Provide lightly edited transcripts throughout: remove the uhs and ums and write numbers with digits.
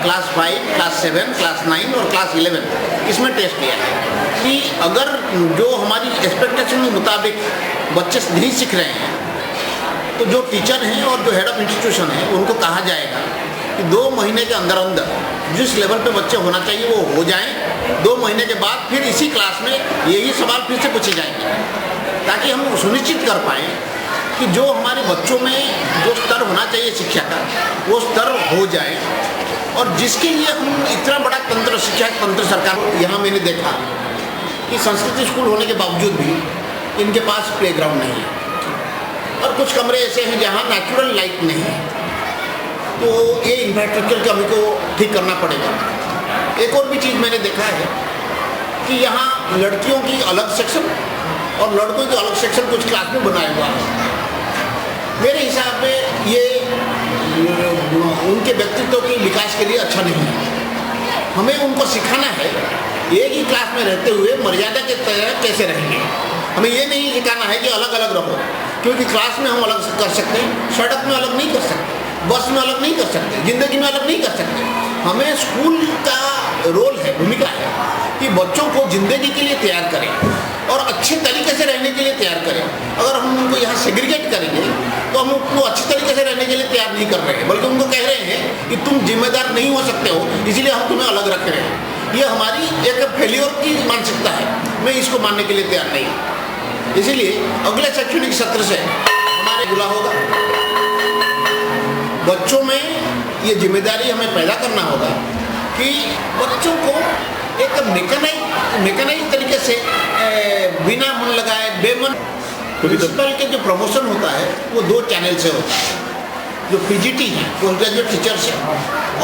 Class 5, class 7, class 9 और class 11 इसमें test लिया है कि अगर जो हमारी एक्सपेक्टेशन के मुताबिक बच्चे नहीं सीख रहे हैं तो जो टीचर हैं और जो हेड ऑफ इंस्टीट्यूशन है उनको कहा जाएगा कि 2 महीने के अंदर अंदर जिस लेवल पे बच्चे होना चाहिए वो हो जाएं। 2 महीने के बाद फिर इसी क्लास में यही सवाल फिर से पूछे जाएंगे ताकि हम सुनिश्चित कर पाएँ कि जो हमारे बच्चों में जो स्तर होना चाहिए शिक्षा का वो स्तर हो जाए। और जिसके लिए हम इतना बड़ा तंत्र शिक्षा तंत्र सरकार यहाँ मैंने देखा कि संस्कृत स्कूल होने के बावजूद भी इनके पास प्लेग्राउंड नहीं है और कुछ कमरे ऐसे हैं जहाँ नेचुरल लाइट नहीं है, तो ये इंफ्रास्ट्रक्चर का हमको ठीक करना पड़ेगा। एक और भी चीज़ मैंने देखा है कि यहाँ लड़कियों की अलग सेक्शन और लड़कों की अलग सेक्शन कुछ क्लास में बनाया हुआ है। मेरे हिसाब में ये उनके व्यक्तित्व के विकास के लिए अच्छा नहीं है। हमें उनको सिखाना है एक ही क्लास में रहते हुए मर्यादा के तहत कैसे रहेंगे। हमें ये नहीं सिखाना है कि अलग अलग रहो, क्योंकि क्लास में हम अलग कर सकते हैं, सड़क में अलग नहीं कर सकते, बस में अलग नहीं कर सकते, ज़िंदगी में अलग नहीं कर सकते। हमें स्कूल का रोल है, भूमिका है कि बच्चों को ज़िंदगी के लिए तैयार करें और अच्छे तरीके से रहने के लिए तैयार करें। अगर हम उनको यहाँ सेग्रीगेट करेंगे तो हम उनको अच्छे तरीके से रहने के लिए तैयार नहीं कर रहे हैं, बल्कि उनको कह रहे हैं कि तुम जिम्मेदार नहीं हो सकते हो, इसलिए हम तुम्हें अलग रख रहे हैं। ये हमारी एक फेल्योर की मानसिकता है, मैं इसको मानने के लिए तैयार नहीं। इसीलिए अगले शैक्षणिक सत्र से हमारे बुला होगा, बच्चों में ये जिम्मेदारी हमें पैदा करना होगा कि बच्चों को एक मैकेनाइज तरीके से बिना मन लगाए बेमन। प्रिंसिपल के जो प्रमोशन होता है वो 2 चैनल से होता है, जो पीजीटी है पोस्ट ग्रेजुएट टीचर्स है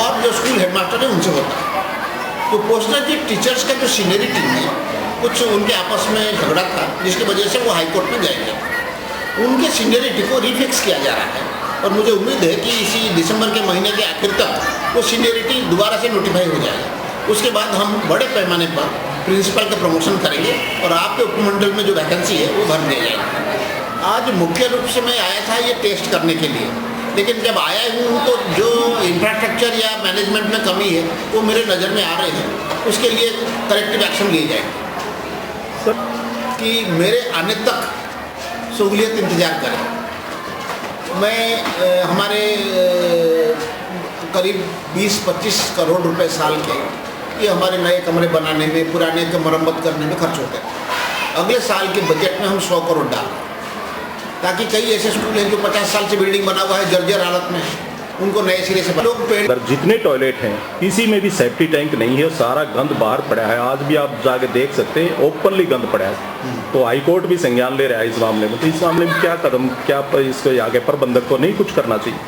और जो स्कूल हेडमास्टर है उनसे होता है। तो पोस्ट ग्रेजुएट टीचर्स का जो सीनियरिटी है कुछ उनके आपस में झगड़ा था जिसकी वजह से वो हाईकोर्ट में गए थे। उनके सीनियरिटी को रिफिक्स किया जा रहा है और मुझे उम्मीद है कि इसी दिसंबर के महीने के आखिर तक वो सीनियरिटी दोबारा से नोटिफाई हो जाएगा। उसके बाद हम बड़े पैमाने पर प्रिंसिपल का प्रमोशन करेंगे और आपके उपमंडल में जो वैकेंसी है वो भर दिया जाएगा। आज मुख्य रूप से मैं आया था ये टेस्ट करने के लिए, लेकिन जब आया हूँ तो जो इंफ्रास्ट्रक्चर या मैनेजमेंट में कमी है वो मेरे नज़र में आ रहे हैं, उसके लिए करेक्टिव एक्शन लिए जाएंगे कि मेरे आने तक सहूलियत इंतज़ार करें। मैं हमारे करीब 20-25 करोड़ रुपए साल के ये हमारे नए कमरे बनाने में, पुराने के मरम्मत करने में खर्च होते हैं। अगले साल के बजट में हम 100 करोड़ डालें ताकि कई ऐसे स्कूल हैं जो 50 साल से बिल्डिंग बना हुआ है, जर्जर हालत में है, उनको नए सिरे से लोग पेड़। जितने टॉयलेट हैं किसी में भी सेफ्टी टैंक नहीं है, सारा गंद बाहर पड़ा है। आज भी आप जाके देख सकते हैं ओपनली गंद पड़ा है। तो हाईकोर्ट भी संज्ञान ले रहा है इस मामले में। तो इस मामले में क्या कदम, क्या इसको आगे प्रबंधक को नहीं कुछ करना चाहिए?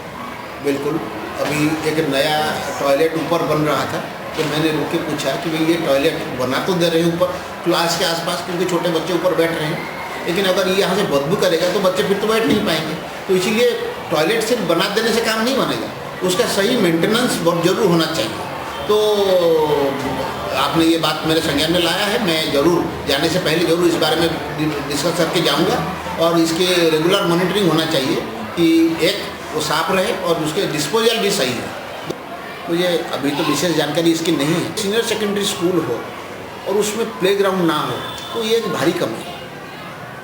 बिल्कुल, अभी एक नया टॉयलेट ऊपर बन रहा था तो मैंने रुक के पूछा कि भाई ये टॉयलेट बना तो दे रहे हैं ऊपर क्लास के आसपास, क्योंकि छोटे बच्चे ऊपर बैठ रहे हैं, लेकिन अगर ये यहाँ से बदबू करेगा तो बच्चे फिर तो बैठ नहीं पाएंगे। तो इसीलिए टॉयलेट सिर्फ बना देने से काम नहीं बनेगा, उसका सही मेंटेनेंस बहुत जरूर होना चाहिए। तो आपने ये बात मेरे संज्ञान में लाया है, मैं ज़रूर जाने से पहले ज़रूर इस बारे में डिस्कस करके जाऊँगा और इसके रेगुलर मॉनिटरिंग होना चाहिए कि एक वो साफ रहे और उसके डिस्पोजल भी सही है। तो ये अभी तो विशेष जानकारी इसकी नहीं है। सीनियर सेकेंडरी स्कूल हो और उसमें प्लेग्राउंड ना हो तो ये एक भारी कमी है,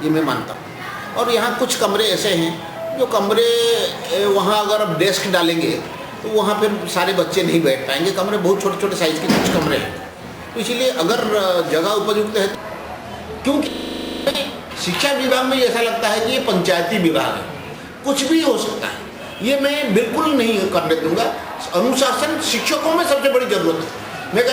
ये मैं मानता हूँ। और यहाँ कुछ कमरे ऐसे हैं जो कमरे वहाँ अगर आप डेस्क डालेंगे तो वहाँ फिर सारे बच्चे नहीं बैठ पाएंगे। कमरे बहुत छोटे छोटे साइज़ के कुछ कमरे हैं, तो इसीलिए अगर जगह उपयुक्त है, क्योंकि शिक्षा विभाग में ऐसा लगता है कि ये पंचायती विभाग है, कुछ भी हो सकता है। ये मैं बिल्कुल नहीं करने दूंगा। अनुशासन शिक्षकों में सबसे बड़ी जरूरत है। मैं